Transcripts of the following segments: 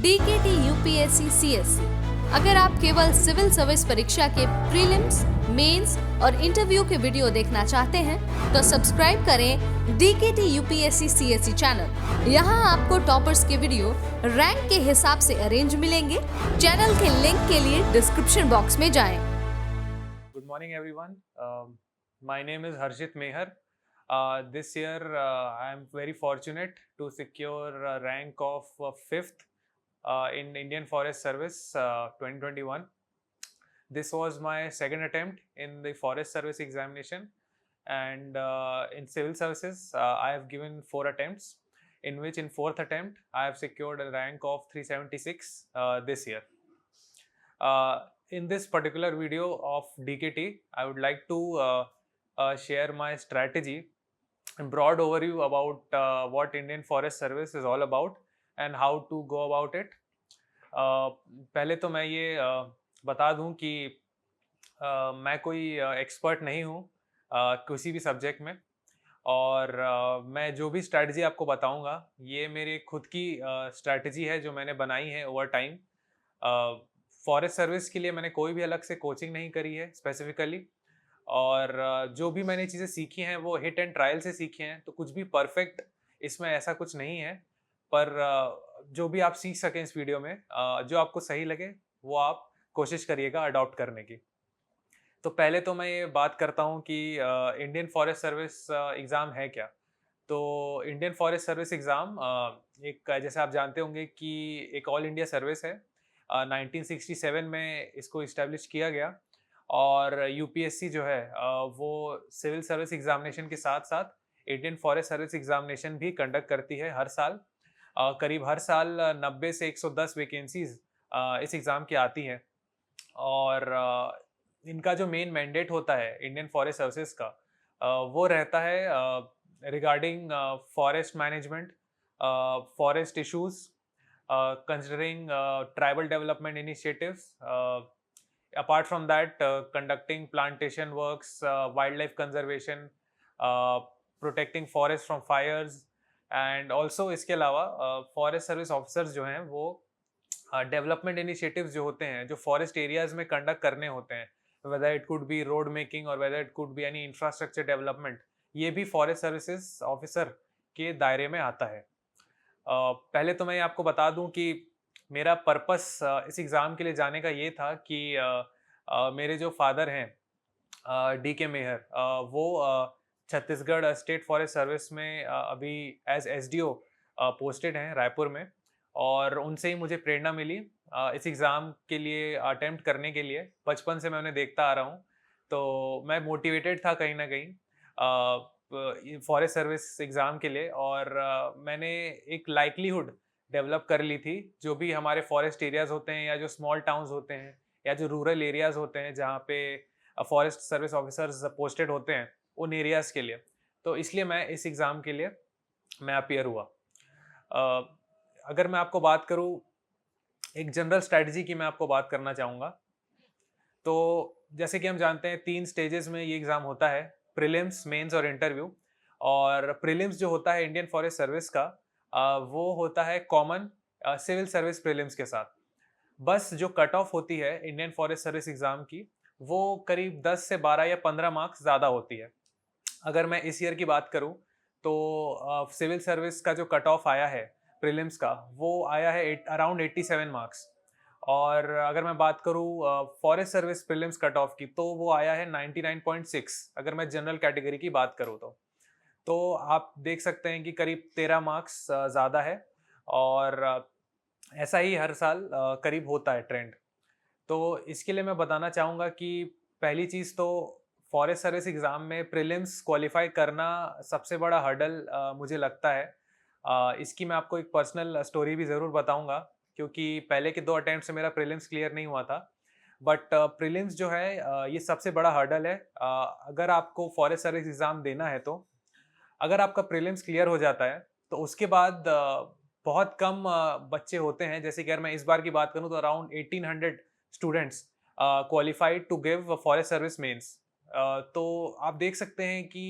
DKT UPSC CSC। अगर आप केवल सिविल सर्विस परीक्षा के प्रीलिम्स, मेंस और इंटरव्यू के वीडियो देखना चाहते हैं तो सब्सक्राइब करें DKT UPSC CSC चैनल। यहाँ आपको टॉपर्स के वीडियो रैंक के हिसाब से अरेंज मिलेंगे। चैनल के लिंक के लिए डिस्क्रिप्शन बॉक्स में जाएं। Good morning, everyone. My name is Harshit Mehar. This year, I am very fortunate to secure a rank of 5th in Indian Forest Service 2021. This was my second attempt in the Forest Service examination, and in Civil Services, I have given 4 attempts, in which in 4th attempt, I have secured a rank of 376 this year. In this particular video of DKT, I would like to share my strategy and broad overview about what Indian Forest Service is all about and how to go about it. पहले तो मैं ये बता दूं कि मैं कोई expert नहीं हूं किसी भी सब्जेक्ट में, और मैं जो भी स्ट्रैटेजी आपको बताऊंगा ये मेरी खुद की स्ट्रैटेजी है जो मैंने बनाई है ओवर टाइम। फॉरेस्ट सर्विस के लिए मैंने कोई भी अलग से कोचिंग नहीं करी है स्पेसिफिकली, और जो भी मैंने चीज़ें सीखी हैं वो हिट एंड ट्रायल से सीखी हैं, तो कुछ भी परफेक्ट इसमें ऐसा कुछ नहीं है। पर जो भी आप सीख सकें इस वीडियो में, जो आपको सही लगे वो आप कोशिश करिएगा अडॉप्ट करने की। तो पहले तो मैं ये बात करता हूँ कि इंडियन फॉरेस्ट सर्विस एग्ज़ाम है क्या। तो इंडियन फॉरेस्ट सर्विस एग्ज़ाम एक, जैसे आप जानते होंगे कि एक ऑल इंडिया सर्विस है। 1967 में इसको इस्टेब्लिश किया गया, और यूपीएससी जो है वो सिविल सर्विस एग्जामिनेशन के साथ साथ इंडियन फॉरेस्ट सर्विस एग्जामिनेशन भी कंडक्ट करती है हर साल। करीब हर साल 90 से 110 वैकेंसीज इस एग्ज़ाम की आती हैं, और इनका जो मेन मैंडेट होता है इंडियन फॉरेस्ट सर्विसेज का, वो रहता है regarding forest management, forest issues, considering tribal development initiatives. Apart from that, conducting plantation works, wildlife conservation, protecting forests from fires, and also इसके अलावा फॉरेस्ट सर्विस ऑफिसर्स जो हैं वो डेवलपमेंट इनिशिएटिव्स जो होते हैं जो फॉरेस्ट एरियाज में कंडक्ट करने होते हैं, whether it could be road making और whether it could be any infrastructure development, ये भी फॉरेस्ट सर्विसेज ऑफिसर के दायरे में आता है। पहले तो मैं आपको बता दूं कि मेरा पर्पस इस एग्ज़ाम के लिए जाने का ये था कि मेरे जो फादर हैं डी के मेहर, वो छत्तीसगढ़ स्टेट फॉरेस्ट सर्विस में अभी एज एसडीओ पोस्टेड हैं रायपुर में, और उनसे ही मुझे प्रेरणा मिली इस एग्ज़ाम के लिए अटेम्प्ट करने के लिए। बचपन से मैं उन्हें देखता आ रहा हूँ, तो मैं मोटिवेटेड था कहीं ना कहीं फॉरेस्ट सर्विस एग्ज़ाम के लिए, और मैंने एक लाइकलीहुड डेवलप कर ली थी जो भी हमारे फॉरेस्ट एरियाज़ होते हैं या जो स्मॉल टाउन्स होते हैं या जो रूरल एरियाज़ होते हैं जहाँ पे फॉरेस्ट सर्विस ऑफिसर्स पोस्टेड होते हैं उन एरियाज़ के लिए। तो इसलिए मैं इस एग्ज़ाम के लिए मैं अपीयर हुआ। अगर मैं आपको बात करूँ एक जनरल स्ट्रैटेजी की, मैं आपको बात करना चाहूँगा। तो जैसे कि हम जानते हैं 3 स्टेजेस में ये एग्ज़ाम होता है, प्रीलिम्स, मेंस और इंटरव्यू। और प्रीलिम्स जो होता है इंडियन फॉरेस्ट सर्विस का, वो होता है कॉमन सिविल सर्विस प्रीलिम्स के साथ। बस जो कट ऑफ होती है इंडियन फॉरेस्ट सर्विस एग्ज़ाम की, वो करीब 10 से 12 या 15 मार्क्स ज़्यादा होती है। अगर मैं इस ईयर की बात करूँ तो सिविल सर्विस का जो कट ऑफ आया है प्रीलिम्स का, वो आया है अराउंड 87 मार्क्स। और अगर मैं बात करूँ forest service prelims cut off की, तो वो आया है 99.6 अगर मैं जनरल कैटेगरी की बात करूँ तो आप देख सकते हैं कि करीब 13 मार्क्स ज़्यादा है, और ऐसा ही हर साल करीब होता है ट्रेंड। तो इसके लिए मैं बताना चाहूँगा कि पहली चीज़ तो फॉरेस्ट सर्विस एग्ज़ाम में प्रीलिम्स क्वालिफाई करना सबसे बड़ा हर्डल मुझे लगता है। इसकी मैं आपको एक पर्सनल स्टोरी भी ज़रूर बताऊँगा, क्योंकि पहले के 2 अटेम्प्ट से मेरा प्रीलिम्स क्लियर नहीं हुआ था। बट प्रीलिम्स जो है ये सबसे बड़ा हर्डल है। अगर आपको फॉरेस्ट सर्विस एग्ज़ाम देना है तो अगर आपका प्रीलिम्स क्लियर हो जाता है तो उसके बाद बहुत कम बच्चे होते हैं। जैसे कि अगर मैं इस बार की बात करूं तो around 1800 students qualified to give forest service mains. तो आप देख सकते हैं कि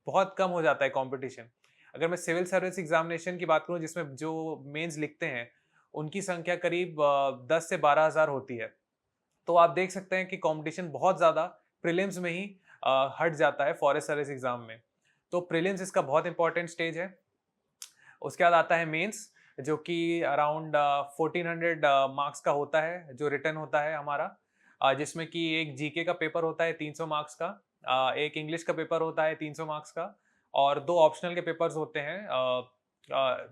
बहुत कम हो जाता है कंपटीशन। अगर मैं सिविल सर्विस एग्जामिनेशन की बात करूं जिसमें जो मेंस लिखते हैं उनकी संख्या करीब 10 से 12,000 होती है। तो आप देख सकते हैं कि कंपटीशन बहुत ज़्यादा प्रीलिम्स में ही हट जाता है फॉरेस्ट सर्विस एग्जाम में। तो प्रीलिम्स इसका बहुत इंपॉर्टेंट स्टेज है। उसके बाद आता है मेंस, जो कि अराउंड 1400 मार्क्स का होता है, जो रिटन होता है हमारा, जिसमें कि एक जीके का पेपर होता है 300 मार्क्स का, एक इंग्लिश का पेपर होता है 300 मार्क्स का, और दो ऑप्शनल के पेपर्स होते हैं।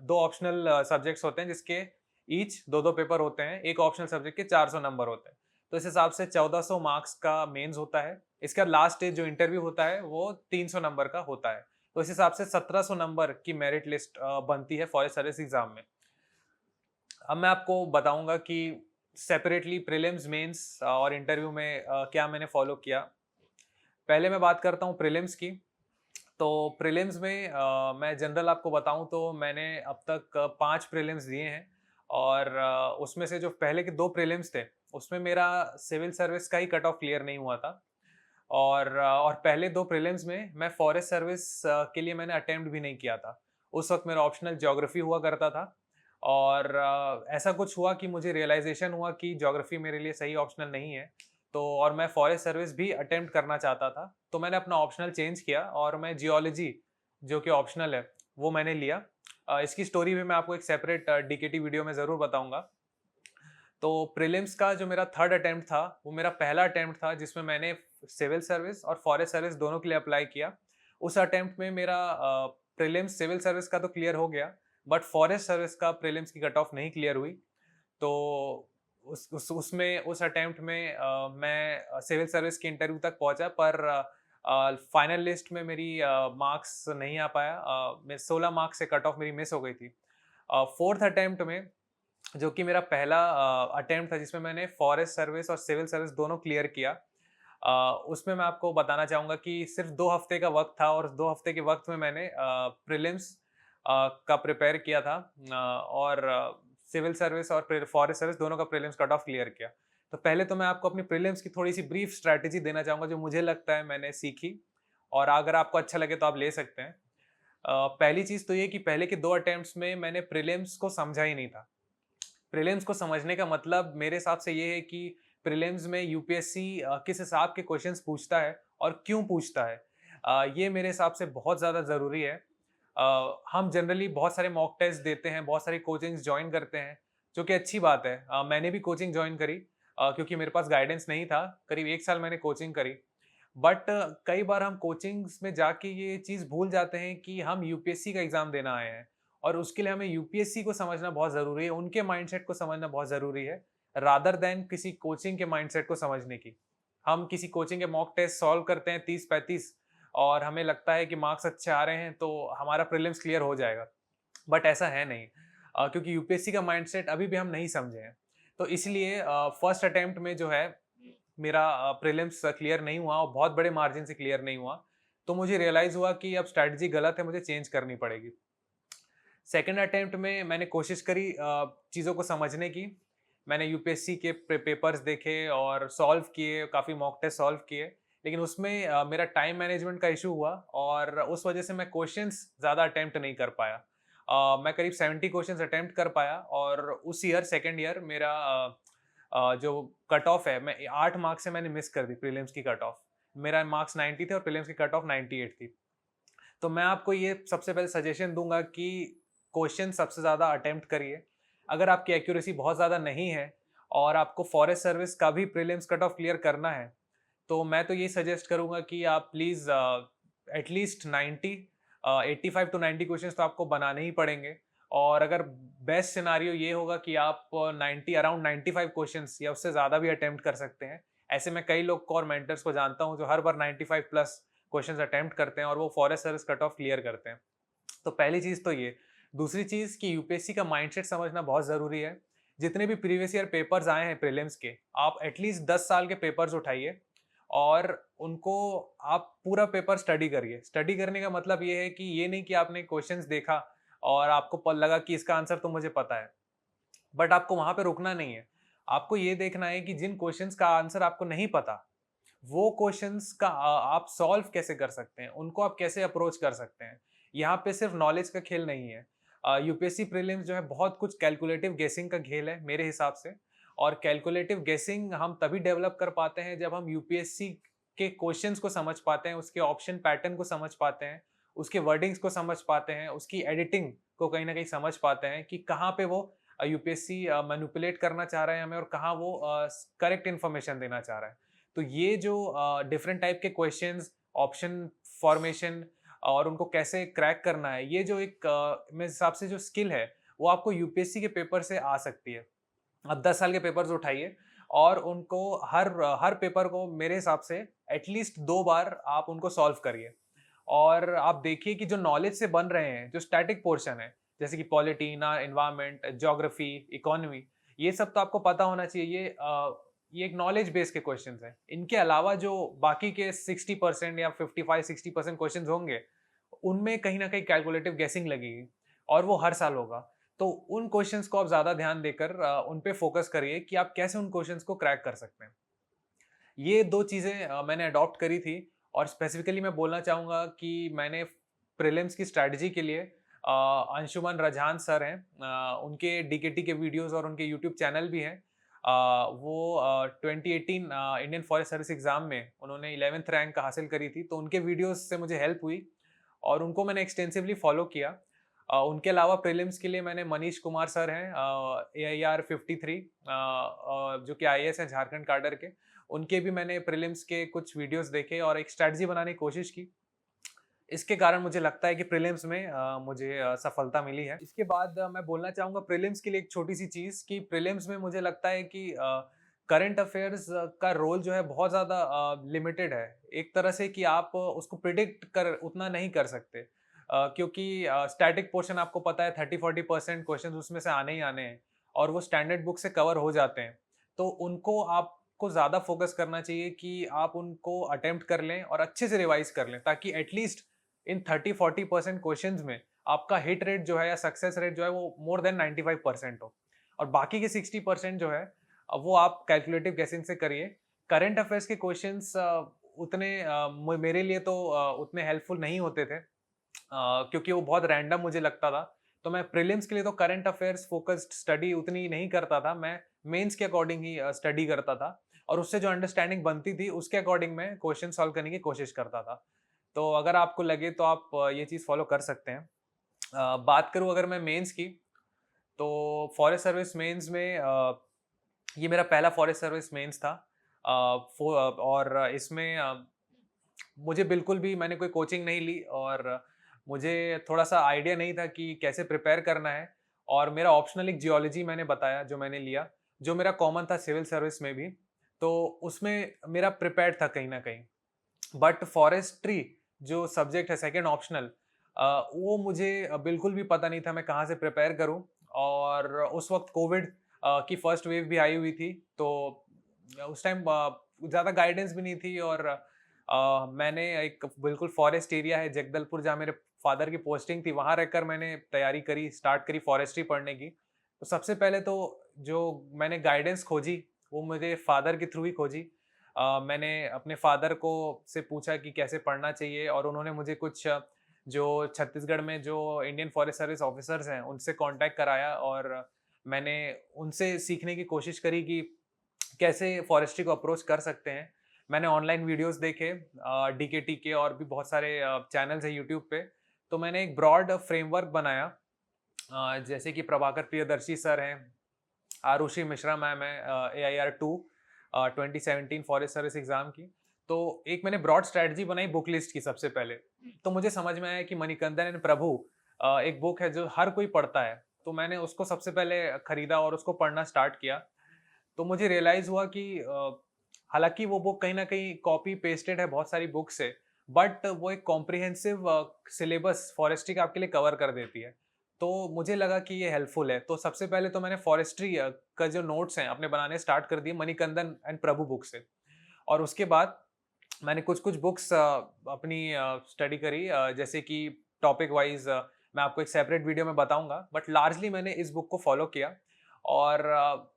दो ऑप्शनल सब्जेक्ट्स होते हैं जिसके ईच दो दो पेपर होते हैं। एक ऑप्शनल सब्जेक्ट के 400 नंबर होते हैं। तो इस हिसाब से 1400 मार्क्स का मेंस होता है। इसका लास्ट स्टेज जो इंटरव्यू होता है वो 300 नंबर का होता है। तो इस हिसाब से 1700 नंबर की मेरिट लिस्ट बनती है फॉरेस्ट सर्विस एग्जाम में। अब मैं आपको बताऊंगा कि सेपरेटली प्रीलिम्स, मेंस और इंटरव्यू में क्या मैंने फॉलो किया। पहले मैं बात करता हूँ प्रीलिम्स की। तो प्रीलिम्स में मैं जनरल आपको बताऊं तो मैंने अब तक 5 प्रीलिम्स दिए हैं, और उसमें से जो पहले के 2 प्रीलिम्स थे उसमें मेरा सिविल सर्विस का ही कट ऑफ क्लियर नहीं हुआ था, और पहले 2 प्रीलिम्स में मैं फॉरेस्ट सर्विस के लिए मैंने अटेम्प्ट भी नहीं किया था। उस वक्त मेरा ऑप्शनल ज्योग्राफी हुआ करता था, और ऐसा कुछ हुआ कि मुझे रियलाइजेशन हुआ कि ज्योग्राफी मेरे लिए सही ऑप्शनल नहीं है। तो और मैं फॉरेस्ट सर्विस भी अटेम्प्ट करना चाहता था, तो मैंने अपना ऑप्शनल चेंज किया और मैं जियोलॉजी, जो कि ऑप्शनल है, वो मैंने लिया। इसकी स्टोरी भी मैं आपको एक सेपरेट डीकेटी वीडियो में ज़रूर बताऊंगा। तो प्रीलिम्स का जो मेरा थर्ड अटेम्प्ट था वो मेरा पहला अटेम्प्ट था जिसमें मैंने सिविल सर्विस और फॉरेस्ट सर्विस दोनों के लिए अप्लाई किया। उस अटेम्प्ट में मेरा प्रीलिम्स सिविल सर्विस का तो क्लियर हो गया, बट फॉरेस्ट सर्विस का प्रीलिम्स की कट ऑफ नहीं क्लियर हुई। तो उस अटेम्प्ट में मैं सिविल सर्विस के इंटरव्यू तक पहुंचा, पर फाइनल लिस्ट में मेरी मार्क्स नहीं आ पाया। मेरे 16 मार्क्स से कट ऑफ मेरी मिस हो गई थी। फोर्थ अटेम्प्ट में, जो कि मेरा पहला अटेम्प्ट था जिसमें मैंने फॉरेस्ट सर्विस और सिविल सर्विस दोनों क्लियर किया, उसमें मैं आपको बताना चाहूँगा कि सिर्फ 2 हफ्ते का वक्त था, और 2 हफ्ते के वक्त में मैंने प्रीलिम्स का प्रिपेयर किया था, और सिविल सर्विस और फॉरेस्ट सर्विस दोनों का प्रीलिम्स कट ऑफ क्लियर किया। तो पहले तो मैं आपको अपनी प्रीलिम्स की थोड़ी सी ब्रीफ स्ट्रैटेजी देना चाहूँगा जो मुझे लगता है मैंने सीखी, और अगर आपको अच्छा लगे तो आप ले सकते हैं। पहली चीज़ तो ये कि पहले के 2 अटेम्प्ट्स में मैंने प्रीलिम्स को समझा ही नहीं था। प्रीलिम्स को समझने का मतलब मेरे हिसाब से ये है कि प्रीलिम्स में यूपीएससी किस हिसाब के क्वेश्चंस पूछता है और क्यों पूछता है, ये मेरे हिसाब से बहुत ज़्यादा ज़रूरी है। हम जनरली बहुत सारे मॉक टेस्ट देते हैं, बहुत सारी कोचिंग्स ज्वाइन करते हैं, जो कि अच्छी बात है। मैंने भी कोचिंग ज्वाइन करी, क्योंकि मेरे पास गाइडेंस नहीं था। करीब 1 साल मैंने कोचिंग करी, बट कई बार हम कोचिंग्स में जाके ये चीज़ भूल जाते हैं कि हम यूपीएससी का एग्ज़ाम देना आए हैं, और उसके लिए हमें यूपीएससी को समझना बहुत ज़रूरी है, उनके माइंडसेट को समझना बहुत ज़रूरी है, रादर देन किसी कोचिंग के माइंडसेट को समझने की। हम किसी कोचिंग के मॉक टेस्ट सॉल्व करते हैं 30-35, और हमें लगता है कि मार्क्स अच्छे आ रहे हैं तो हमारा प्रीलिम्स क्लियर हो जाएगा, बट ऐसा है नहीं, क्योंकि यूपीएससी का माइंडसेट अभी भी हम नहीं समझे हैं। तो इसलिए फर्स्ट अटेम्प्ट में जो है मेरा प्रीलिम्स क्लियर नहीं हुआ, और बहुत बड़े मार्जिन से क्लियर नहीं हुआ। तो मुझे रियलाइज़ हुआ कि अब स्ट्रैटेजी गलत है, मुझे चेंज करनी पड़ेगी। सेकंड अटेम्प्ट में मैंने कोशिश करी चीज़ों को समझने की। मैंने यूपीएससी के पेपर्स देखे और सॉल्व किए, काफ़ी मॉक टेस्ट सॉल्व किए, लेकिन उसमें मेरा टाइम मैनेजमेंट का इशू हुआ, और उस वजह से मैं क्वेश्चंस ज़्यादा अटेम्प्ट नहीं कर पाया। मैं करीब 70 क्वेश्चंस अटेम्प्ट कर पाया, और उस ईयर सेकेंड ईयर मेरा जो कट ऑफ है, मैं 8 मार्क्स से मैंने मिस कर दी प्रीलिम्स की कट ऑफ। मेरा मार्क्स 90 थे और प्रीलिम्स की कट ऑफ 98 थी। तो मैं आपको ये सबसे पहले सजेशन दूंगा कि क्वेश्चन सबसे ज़्यादा अटेम्प्ट करिए। अगर आपकी एक्यूरेसी बहुत ज़्यादा नहीं है और आपको फॉरेस्ट सर्विस का भी प्रीलिम्स कट ऑफ क्लियर करना है, तो मैं तो ये सजेस्ट करूंगा कि आप प्लीज़ एटलीस्ट 85 टू 90 क्वेश्चंस तो आपको बनाने ही पड़ेंगे। और अगर बेस्ट सिनारियो ये होगा कि आप 90 अराउंड 95 क्वेश्चंस या उससे ज़्यादा भी अटेम्प्ट कर सकते हैं। ऐसे मैं कई लोग को और मेंटर्स को जानता हूँ जो हर बार 95 प्लस क्वेश्चंस अटेम्प्ट करते हैं और वो forest service cut off clear करते हैं। तो पहली चीज़ तो ये। दूसरी चीज़ कि यूपीएससी का माइंडसेट समझना बहुत ज़रूरी है। जितने भी प्रीवियस ईयर पेपर्स आए हैं प्रीलिम्स के, आप एटलीस्ट 10 साल के पेपर्स उठाइए और उनको आप पूरा पेपर स्टडी करिए। स्टडी करने का मतलब ये है कि ये नहीं कि आपने क्वेश्चंस देखा और आपको लगा कि इसका आंसर तो मुझे पता है, बट आपको वहाँ पे रुकना नहीं है। आपको ये देखना है कि जिन क्वेश्चंस का आंसर आपको नहीं पता, वो क्वेश्चंस का आप सॉल्व कैसे कर सकते हैं, उनको आप कैसे अप्रोच कर सकते हैं। यहाँ पे सिर्फ नॉलेज का खेल नहीं है। यूपीएससी प्रीलिम्स जो है बहुत कुछ कैलकुलेटिव गेसिंग का खेल है मेरे हिसाब से। और कैलकुलेटिव गेसिंग हम तभी डेवलप कर पाते हैं जब हम यूपीएससी के क्वेश्चंस को समझ पाते हैं, उसके ऑप्शन पैटर्न को समझ पाते हैं, उसके वर्डिंग्स को समझ पाते हैं, उसकी एडिटिंग को कहीं ना कहीं समझ पाते हैं कि कहाँ पे वो यूपीएससी मैनिपुलेट करना चाह रहा है हमें और कहाँ वो करेक्ट इन्फॉर्मेशन देना चाह रहा है। तो ये जो डिफरेंट टाइप के क्वेश्चंस, ऑप्शन फॉर्मेशन और उनको कैसे क्रैक करना है, ये जो एक मेरे हिसाब से जो स्किल है वो आपको यूपीएससी के पेपर से आ सकती है। आप 10 साल के पेपर्स उठाइए और उनको हर हर पेपर को मेरे हिसाब से एटलीस्ट 2 बार आप उनको सॉल्व करिए। और आप देखिए कि जो नॉलेज से बन रहे हैं, जो स्टैटिक पोर्शन है, जैसे कि पॉलिटी ना, एनवायरनमेंट, ज्योग्राफी, इकोनॉमी, ये सब तो आपको पता होना चाहिए। ये एक नॉलेज बेस के क्वेश्चंस हैं। इनके अलावा जो बाकी के 60% या 55-60% क्वेश्चंस होंगे, उनमें कहीं ना कहीं कैलकुलेटिव गेसिंग लगेगी और वो हर साल होगा। तो उन क्वेश्चंस को आप ज़्यादा ध्यान देकर उन पे फोकस करिए कि आप कैसे उन क्वेश्चंस को क्रैक कर सकते हैं। ये 2 चीज़ें मैंने अडॉप्ट करी थी और स्पेसिफिकली मैं बोलना चाहूँगा कि मैंने प्रीलिम्स की स्ट्रैटेजी के लिए अंशुमन रजहान सर हैं, उनके डीकेटी के वीडियोस और उनके यूट्यूब चैनल भी हैं। वो 2018 इंडियन फॉरेस्ट सर्विस एग्ज़ाम में उन्होंने 11th रैंक हासिल करी थी, तो उनके वीडियोस से मुझे हेल्प हुई और उनको मैंने एक्सटेंसिवली फॉलो किया। उनके अलावा प्रीलिम्स के लिए मैंने मनीष कुमार सर हैं, AIR 53, जो कि IAS हैं झारखंड कैडर के, उनके भी मैंने प्रीलिम्स के कुछ वीडियोस देखे और एक स्ट्रैटेजी बनाने की कोशिश की। इसके कारण मुझे लगता है कि प्रीलिम्स में मुझे सफलता मिली है। इसके बाद मैं बोलना चाहूँगा प्रीलिम्स के लिए एक छोटी-सी चीज़ कि प्रीलिम्स में मुझे लगता है कि करंट अफेयर्स का रोल जो है बहुत ज़्यादा लिमिटेड है। एक तरह से कि आप उसको प्रिडिक्ट कर उतना नहीं कर सकते, क्योंकि स्टैटिक पोर्शन आपको पता है 30-40% क्वेश्चंस उसमें से आने ही आने हैं और वो स्टैंडर्ड बुक से कवर हो जाते हैं। तो उनको आपको ज़्यादा फोकस करना चाहिए कि आप उनको अटेम्प्ट कर लें और अच्छे से रिवाइज़ कर लें, ताकि एटलीस्ट इन 30-40% क्वेश्चंस में आपका हिट रेट जो है या सक्सेस रेट जो है वो मोर देन 95% हो। और बाकी के 60% जो है वो आप कैलकुलेटिव गेसिंग से करिए। करंट अफेयर्स के क्वेश्चंस उतने मेरे लिए तो उतने हेल्पफुल नहीं होते थे, क्योंकि वो बहुत रैंडम मुझे लगता था। तो मैं प्रीलिम्स के लिए तो करंट अफेयर्स फोकस्ड स्टडी उतनी नहीं करता था, मैं मेंस के अकॉर्डिंग ही स्टडी करता था और उससे जो अंडरस्टैंडिंग बनती थी उसके अकॉर्डिंग मैं क्वेश्चन सॉल्व करने की कोशिश करता था। तो अगर आपको लगे तो आप ये चीज़ फॉलो कर सकते हैं। बात करूँ अगर मैं मेंस की, तो फॉरेस्ट सर्विस मेंस में ये मेरा पहला फॉरेस्ट सर्विस मेंस था। और इसमें मुझे बिल्कुल भी मैंने कोई कोचिंग नहीं ली और मुझे थोड़ा-सा आइडिया नहीं था कि कैसे प्रिपेयर करना है। और मेरा ऑप्शनल एक जियोलॉजी मैंने बताया जो मैंने लिया, जो मेरा कॉमन था सिविल सर्विस में भी, तो उसमें मेरा प्रिपेयर्ड था कहीं न कहीं। बट फॉरेस्ट्री जो सब्जेक्ट है सेकंड ऑप्शनल, वो मुझे बिल्कुल भी पता नहीं था मैं कहाँ से प्रिपेयर करूँ। और उस वक़्त कोविड की फर्स्ट वेव भी आई हुई थी, तो उस टाइम ज़्यादा गाइडेंस भी नहीं थी और मैंने एक बिल्कुल फॉरेस्ट एरिया है जगदलपुर जहाँ मेरे फादर की पोस्टिंग थी, वहाँ रहकर मैंने तैयारी करी, स्टार्ट करी फॉरेस्ट्री पढ़ने की। तो सबसे पहले तो जो मैंने गाइडेंस खोजी वो मुझे फादर के थ्रू ही खोजी। मैंने अपने फादर को से पूछा कि कैसे पढ़ना चाहिए और उन्होंने मुझे कुछ जो छत्तीसगढ़ में जो इंडियन फॉरेस्ट सर्विस ऑफिसर्स हैं उनसे कांटेक्ट कराया और मैंने उनसे सीखने की कोशिश करी कि कैसे फॉरेस्ट्री को अप्रोच कर सकते हैं। मैंने ऑनलाइन वीडियोस देखे, डीकेटी के और भी बहुत सारे चैनल्स हैं यूट्यूब पे। तो मैंने एक ब्रॉड फ्रेमवर्क बनाया, जैसे कि प्रभाकर प्रियदर्शी सर हैं, आरुषि मिश्रा मैम है, AIR 2 2017 फॉरेस्ट सर्विस एग्जाम की। तो एक मैंने ब्रॉड स्ट्रेटजी बनाई बुक लिस्ट की सबसे पहले। तो मुझे समझ में आया कि मणिकंदन एंड प्रभु एक बुक है जो हर कोई पढ़ता है, तो मैंने उसको सबसे पहले खरीदा और उसको पढ़ना स्टार्ट किया। तो मुझे रियलाइज़ हुआ कि हालाँकि वो बुक कहीं न कहीं कॉपी पेस्टेड है बहुत सारी बुक से, बट वो एक कॉम्प्रिहेंसिव सिलेबस फॉरेस्ट्री का आपके लिए कवर कर देती है। तो मुझे लगा कि ये हेल्पफुल है। तो सबसे पहले तो मैंने फॉरेस्ट्री का जो नोट्स हैं अपने बनाने स्टार्ट कर दिए मणिकंदन एंड प्रभु बुक से। और उसके बाद मैंने कुछ-कुछ बुक्स अपनी स्टडी करी, जैसे कि टॉपिक वाइज़ मैं आपको एक सेपरेट वीडियो में बताऊँगा, बट लार्जली मैंने इस बुक को फॉलो किया। और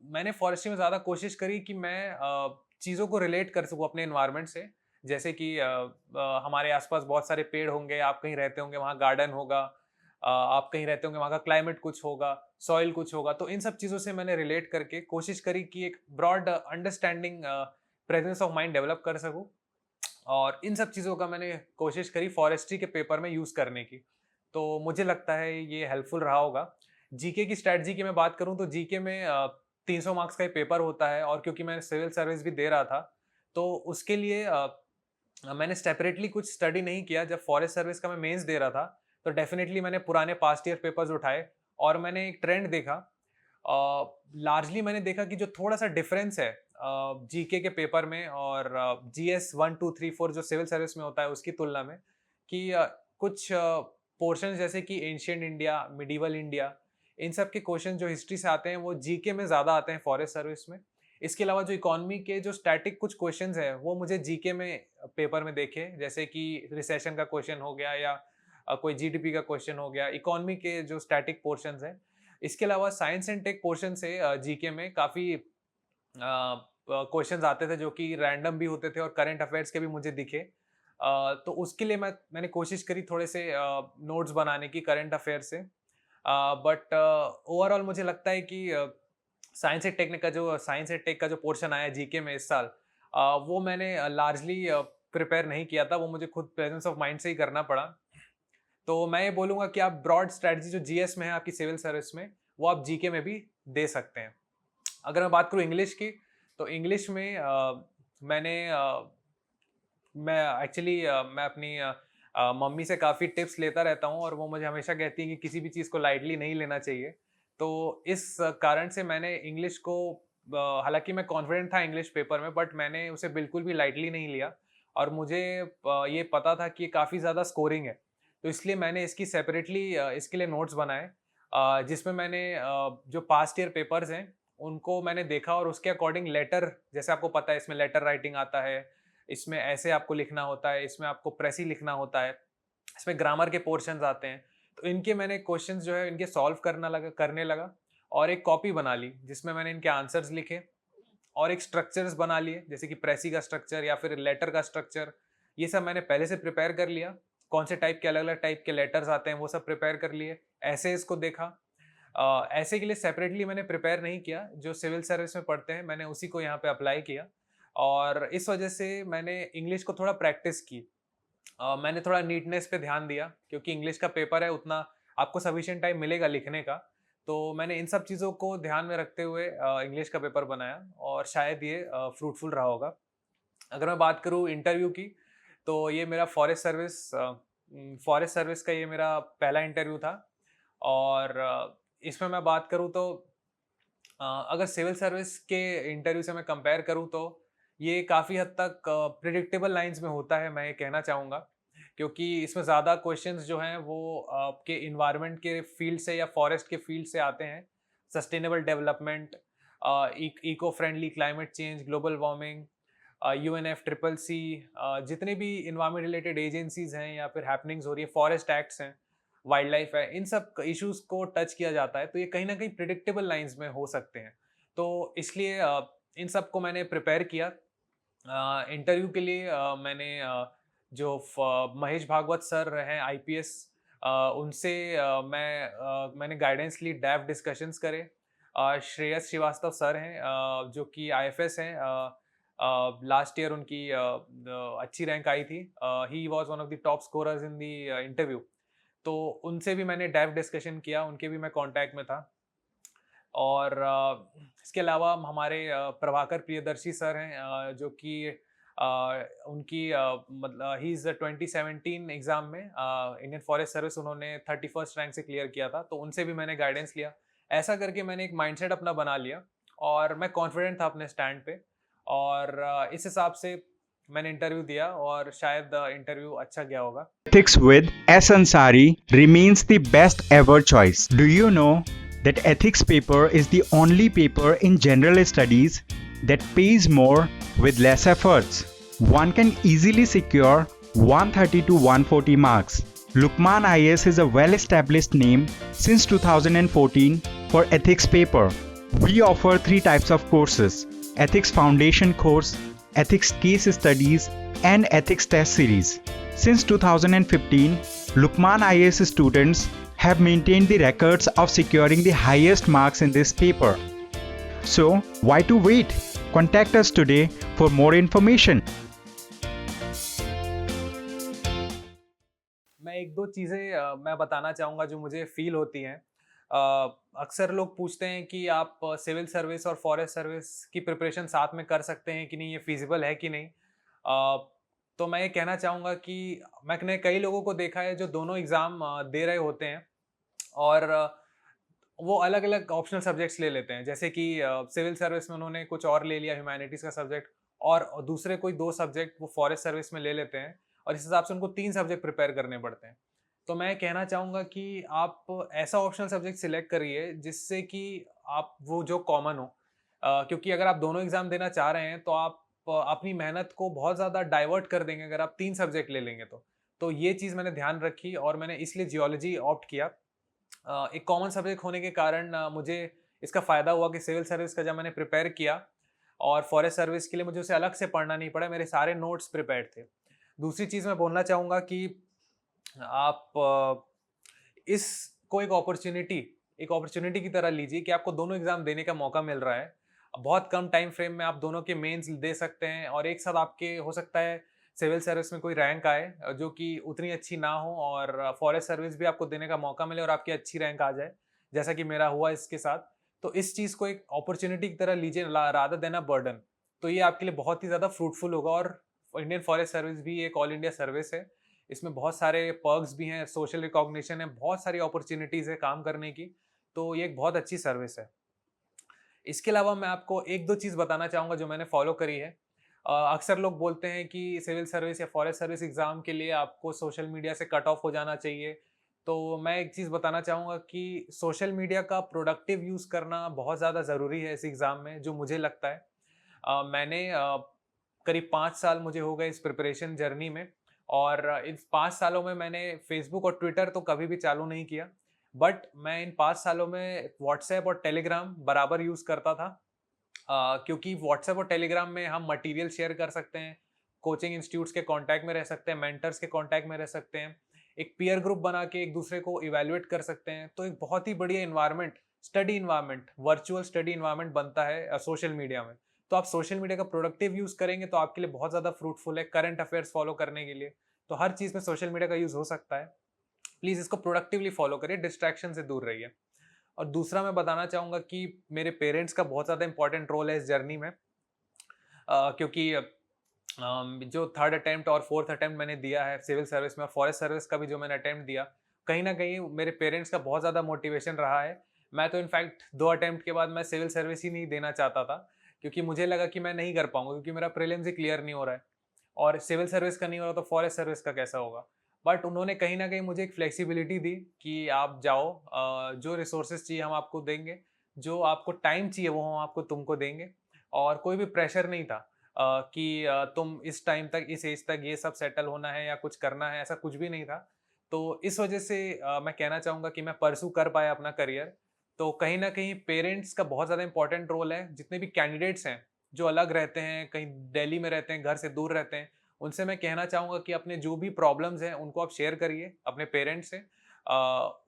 मैंने फॉरेस्ट्री में ज़्यादा कोशिश करी कि मैं चीज़ों को रिलेट कर सकूँ अपने एनवायरनमेंट से। जैसे कि हमारे आसपास बहुत सारे पेड़ होंगे, आप कहीं रहते होंगे, वहाँ गार्डन होगा, आप कहीं रहते होंगे, वहाँ का क्लाइमेट कुछ होगा, सॉइल कुछ होगा, तो इन सब चीज़ों से मैंने रिलेट करके कोशिश करी कि एक broad understanding presence of mind develop कर सकूँ, और इन सब चीज़ों का मैंने कोशिश करी फॉरेस्ट्री के पेपर में यूज़ करने की। तो मुझे लगता है ये हेल्पफुल रहा होगा। जीके की स्ट्रैटेजी की मैं बात करूँ तो जीके में 300 मार्क्स का ही पेपर होता है, और क्योंकि मैं सिविल सर्विस भी दे रहा था, तो उसके लिए मैंने सेपरेटली कुछ स्टडी नहीं किया। जब फॉरेस्ट सर्विस का मैं मेंस दे रहा था, तो डेफिनेटली मैंने पुराने पास्ट ईयर पेपर्स उठाए, और मैंने एक ट्रेंड देखा। लार्जली मैंने देखा कि जो थोड़ा सा डिफरेंस है जीके के पेपर में और जीएस 1, 2, 3, 4 जो सिविल सर्विस में होता है उसकी तुलना में, कि कुछ पोर्शंस जैसे कि एंशिएंट इंडिया, मिडीवल इंडिया, इन सब के क्वेश्चन जो हिस्ट्री से आते हैं वो जीके में ज़्यादा आते हैं फॉरेस्ट सर्विस में। इसके अलावा जो इकोनॉमी के जो स्टैटिक कुछ क्वेश्चंस हैं वो मुझे जीके में पेपर में देखे, जैसे कि रिसेशन का क्वेश्चन हो गया, या कोई जीडीपी का क्वेश्चन हो गया, इकोनॉमी के जो स्टैटिक पोर्शंस हैं। इसके अलावा साइंस एंड टेक पोर्शन से जीके में काफ़ी क्वेश्चंस आते थे जो कि रैंडम भी होते थे और करंट अफेयर्स के भी मुझे दिखे। तो उसके लिए मैंने कोशिश करी थोड़े से नोट्स बनाने की करंट अफेयर से, बट ओवरऑल मुझे लगता है कि साइंस एंड टेक का जो पोर्शन आया जीके में इस साल, वो मैंने लार्जली प्रिपेयर नहीं किया था, वो मुझे खुद प्रेजेंस ऑफ माइंड से ही करना पड़ा। तो मैं ये बोलूँगा कि आप ब्रॉड स्ट्रैटेजी जो जीएस में है आपकी सिविल सर्विस में, वो आप जीके में भी दे सकते हैं। अगर मैं बात करूँ इंग्लिश की, तो इंग्लिश में मैं अपनी मम्मी से काफ़ी टिप्स लेता रहता हूँ, और वो मुझे हमेशा कहती है कि किसी भी चीज़ को लाइटली नहीं लेना चाहिए। तो इस कारण से मैंने इंग्लिश को, हालांकि मैं कॉन्फिडेंट था इंग्लिश पेपर में, बट मैंने उसे बिल्कुल भी लाइटली नहीं लिया, और मुझे ये पता था कि काफ़ी ज़्यादा स्कोरिंग है। तो इसलिए मैंने इसकी सेपरेटली इसके लिए नोट्स बनाए, जिसमें मैंने जो पास्ट ईयर पेपर्स हैं उनको मैंने देखा, और उसके अकॉर्डिंग लेटर, जैसे आपको पता है इसमें लेटर राइटिंग आता है, इसमें ऐसे आपको लिखना होता है, इसमें आपको प्रेसी लिखना होता है, इसमें ग्रामर के पोर्शंस आते हैं। तो इनके मैंने क्वेश्चंस जो है इनके सॉल्व करने लगा, और एक कॉपी बना ली जिसमें मैंने इनके आंसर्स लिखे, और एक स्ट्रक्चर्स बना लिए, जैसे कि प्रेसी का स्ट्रक्चर या फिर लेटर का स्ट्रक्चर। ये सब मैंने पहले से प्रिपेयर कर लिया, कौन से टाइप के अलग अलग टाइप के लेटर्स आते हैं वो सब प्रिपेयर कर लिए। ऐसे इसको देखा, ऐसे के लिए सेपरेटली मैंने प्रिपेयर नहीं किया, जो सिविल सर्विस में पढ़ते हैं मैंने उसी को यहाँ पे अप्लाई किया, और इस वजह से मैंने इंग्लिश को थोड़ा प्रैक्टिस की। मैंने थोड़ा नीटनेस पे ध्यान दिया, क्योंकि इंग्लिश का पेपर है, उतना आपको सफिशिएंट टाइम मिलेगा लिखने का। तो मैंने इन सब चीज़ों को ध्यान में रखते हुए इंग्लिश का पेपर बनाया, और शायद ये फ्रूटफुल रहा होगा। अगर मैं बात करूँ इंटरव्यू की, तो ये मेरा फॉरेस्ट सर्विस का ये मेरा पहला इंटरव्यू था, और इसमें मैं बात करूँ तो अगर सिविल सर्विस के इंटरव्यू से मैं कंपेयर करूँ तो ये काफ़ी हद तक प्रिडिक्टेबल लाइंस में होता है, मैं ये कहना चाहूँगा, क्योंकि इसमें ज़्यादा क्वेश्चंस जो हैं वो आपके इन्वायरमेंट के फील्ड से या फॉरेस्ट के फील्ड से आते हैं। Sustainable development, eco friendly, climate change, global warming, UNFCCC, जितने भी इन्वायरमेंट रिलेटेड एजेंसीज हैं या फिर हैपनिंग्स हो रही है, फॉरेस्ट एक्ट्स हैं, वाइल्ड लाइफ है, इन सब इश्यूज को टच किया जाता है। तो ये कहीं ना कहीं प्रिडिक्टेबल लाइंस में हो सकते हैं, तो इसलिए इन सब को मैंने प्रिपेयर किया। इंटरव्यू के लिए जो महेश भागवत सर हैं IPS, उनसे मैंने गाइडेंस ली, डैफ डिस्कशंस करे। श्रेयस श्रीवास्तव सर हैं जो कि IFS हैं, लास्ट ईयर उनकी अच्छी रैंक आई थी, he was one of the top scorers in the interview. तो उनसे भी मैंने डैफ डिस्कशन किया, उनके भी मैं कांटेक्ट में था। और इसके अलावा हमारे प्रभाकर प्रियदर्शी सर हैं, जो कि उनकी मतलब ही इज़ 2017 एग्ज़ाम में इंडियन फॉरेस्ट सर्विस उन्होंने 31st रैंक से क्लियर किया था, तो उनसे भी मैंने गाइडेंस लिया। ऐसा करके मैंने एक माइंडसेट अपना बना लिया, और मैं कॉन्फिडेंट था अपने स्टैंड पे, और इस हिसाब से मैंने इंटरव्यू दिया, और शायद इंटरव्यू अच्छा गया होगा। Ethics with S. Ansari remains the best ever choice. Do you know that ethics paper is the only paper in general studies that pays more with less efforts? One can easily secure 130 to 140 marks. Luqman IAS is a well-established name since 2014 for ethics paper. We offer 3 types of courses: Ethics Foundation course, Ethics Case Studies, and Ethics Test Series. Since 2015, Luqman IAS students have maintained the records of securing the highest marks in this paper. So, why to wait? Contact us today for more information. मैं एक दो चीज़ें मैं बताना चाहूँगा जो मुझे feel होती हैं। अक्सर लोग पूछते हैं कि आप सिविल सर्विस और फॉरेस्ट सर्विस की प्रिपरेशन साथ में कर सकते हैं कि नहीं, ये फिजिबल है कि नहीं। तो मैं ये कहना चाहूँगा कि मैंने कई लोगों को देखा है जो दोनों एग्ज़ाम दे रहे होते हैं और वो अलग अलग ऑप्शनल सब्जेक्ट्स ले लेते हैं। जैसे कि सिविल सर्विस में उन्होंने कुछ और ले लिया ह्यूमैनिटीज़ का सब्जेक्ट, और दूसरे कोई 2 सब्जेक्ट वो फॉरेस्ट सर्विस में ले लेते हैं, और इस हिसाब से उनको 3 सब्जेक्ट प्रिपेयर करने पड़ते हैं। तो मैं कहना चाहूँगा कि आप ऐसा ऑप्शनल सब्जेक्ट सिलेक्ट करिए जिससे कि आप वो जो कॉमन हो, क्योंकि अगर आप दोनों एग्ज़ाम देना चाह रहे हैं तो आप अपनी मेहनत को बहुत ज़्यादा डाइवर्ट कर देंगे अगर आप 3 सब्जेक्ट ले लेंगे तो। तो ये चीज़ मैंने ध्यान रखी और मैंने इसलिए जियोलॉजी ऑप्ट किया। एक कॉमन सब्जेक्ट होने के कारण मुझे इसका फ़ायदा हुआ कि सिविल सर्विस का जब मैंने प्रिपेयर किया और फॉरेस्ट सर्विस के लिए मुझे उसे अलग से पढ़ना नहीं पड़ा, मेरे सारे नोट्स प्रिपेयर्ड थे। दूसरी चीज़ मैं बोलना चाहूँगा कि आप इसको एक अपॉर्चुनिटी की तरह लीजिए कि आपको दोनों एग्ज़ाम देने का मौका मिल रहा है। बहुत कम टाइम फ्रेम में आप दोनों के मेंस दे सकते हैं और एक साथ आपके हो सकता है सिविल सर्विस में कोई रैंक आए जो कि उतनी अच्छी ना हो, और फॉरेस्ट सर्विस भी आपको देने का मौका मिले और आपकी अच्छी रैंक आ जाए, जैसा कि मेरा हुआ इसके साथ। तो इस चीज़ को एक अपॉर्चुनिटी की तरह लीजिए रादर देन अ बर्डन। तो ये आपके लिए बहुत ही ज़्यादा फ्रूटफुल होगा। और इंडियन फॉरेस्ट सर्विस भी एक ऑल इंडिया सर्विस है, इसमें बहुत सारे पर्क्स भी हैं, सोशल रिकॉग्निशन है, बहुत सारी अपॉर्चुनिटीज़ है काम करने की। तो ये एक बहुत अच्छी सर्विस है। इसके अलावा मैं आपको एक दो चीज़ बताना चाहूँगा जो मैंने फॉलो करी है। अक्सर लोग बोलते हैं कि सिविल सर्विस या फॉरेस्ट सर्विस एग्ज़ाम के लिए आपको सोशल मीडिया से कट ऑफ हो जाना चाहिए। तो मैं एक चीज़ बताना चाहूँगा कि सोशल मीडिया का प्रोडक्टिव यूज़ करना बहुत ज़्यादा ज़रूरी है इस एग्ज़ाम में, जो मुझे लगता है। मैंने करीब 5 साल मुझे हो गए इस प्रिपरेशन जर्नी में, और इस 5 सालों में मैंने फ़ेसबुक और ट्विटर तो कभी भी चालू नहीं किया। बट मैं इन 5 सालों में व्हाट्सएप और टेलीग्राम बराबर यूज़ करता था, क्योंकि व्हाट्सएप और टेलीग्राम में हम मटेरियल शेयर कर सकते हैं, कोचिंग इंस्टीट्यूट्स के कॉन्टैक्ट में रह सकते हैं, मेंटर्स के कॉन्टैक्ट में रह सकते हैं, एक पीयर ग्रुप बना के एक दूसरे को इवैल्यूएट कर सकते हैं। तो एक बहुत ही बढ़िया environment, study environment, virtual study environment बनता है सोशल मीडिया में। तो आप सोशल मीडिया का प्रोडक्टिव यूज़ करेंगे तो आपके लिए बहुत ज़्यादा फ्रूटफुल है करंट अफेयर्स फॉलो करने के लिए। तो हर चीज़ में सोशल मीडिया का यूज़ हो सकता है। प्लीज़ इसको प्रोडक्टिवली फॉलो करिए, डिस्ट्रैक्शन से दूर रहिए। और दूसरा मैं बताना चाहूँगा कि मेरे पेरेंट्स का बहुत ज़्यादा इंपॉर्टेंट रोल है इस जर्नी में, क्योंकि जो 3rd अटेम्प्ट और 4th अटेम्प्ट मैंने दिया है सिविल सर्विस में, और फॉरेस्ट सर्विस का भी जो मैंने अटेम्प्ट दिया, कहीं ना कहीं मेरे पेरेंट्स का बहुत ज़्यादा मोटिवेशन रहा है। मैं तो इनफैक्ट 2 अटेम्प्ट के बाद मैं सिविल सर्विस ही नहीं देना चाहता था, क्योंकि मुझे लगा कि मैं नहीं कर पाऊंगा, क्योंकि मेरा प्रीलिम्स ही क्लियर नहीं हो रहा है और सिविल सर्विस का नहीं हो रहा तो फॉरेस्ट सर्विस का कैसा होगा। बट उन्होंने कहीं ना कहीं मुझे एक फ्लेक्सिबिलिटी दी कि आप जाओ, जो रिसोर्सेज चाहिए हम आपको देंगे, जो आपको टाइम चाहिए वो हम आपको तुमको देंगे, और कोई भी प्रेशर नहीं था कि तुम इस टाइम तक, इस एज तक ये सब सेटल होना है या कुछ करना है, ऐसा कुछ भी नहीं था। तो इस वजह से मैं कहना चाहूँगा कि मैं परसू कर पाया अपना करियर। तो कहीं ना कहीं पेरेंट्स का बहुत ज़्यादा इंपॉर्टेंट रोल है। जितने भी कैंडिडेट्स हैं जो अलग रहते हैं, कहीं दिल्ली में रहते हैं, घर से दूर रहते हैं, उनसे मैं कहना चाहूँगा कि अपने जो भी प्रॉब्लम्स हैं उनको आप शेयर करिए अपने पेरेंट्स से।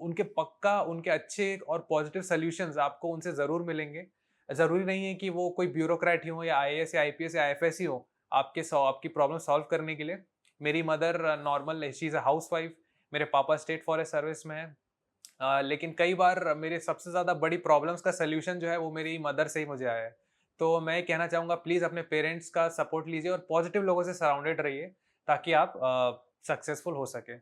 उनके पक्का उनके अच्छे और पॉजिटिव सॉल्यूशंस आपको उनसे ज़रूर मिलेंगे। ज़रूरी नहीं है कि वो कोई ब्यूरोक्रेट ही हो या आईएएस या आईपीएस या आईएफएस ही हो आपकी प्रॉब्लम सॉल्व करने के लिए। मेरी mother normal, she is a housewife, मेरे पापा स्टेट फॉरेस्ट सर्विस में है। लेकिन कई बार मेरे सबसे ज़्यादा बड़ी प्रॉब्लम्स का सल्यूशन जो है वो मेरी मदर से ही मुझे आया है। तो मैं ये कहना चाहूँगा, प्लीज़ अपने पेरेंट्स का सपोर्ट लीजिए और पॉजिटिव लोगों से सराउंडेड रहिए ताकि आप सक्सेसफुल हो सकें।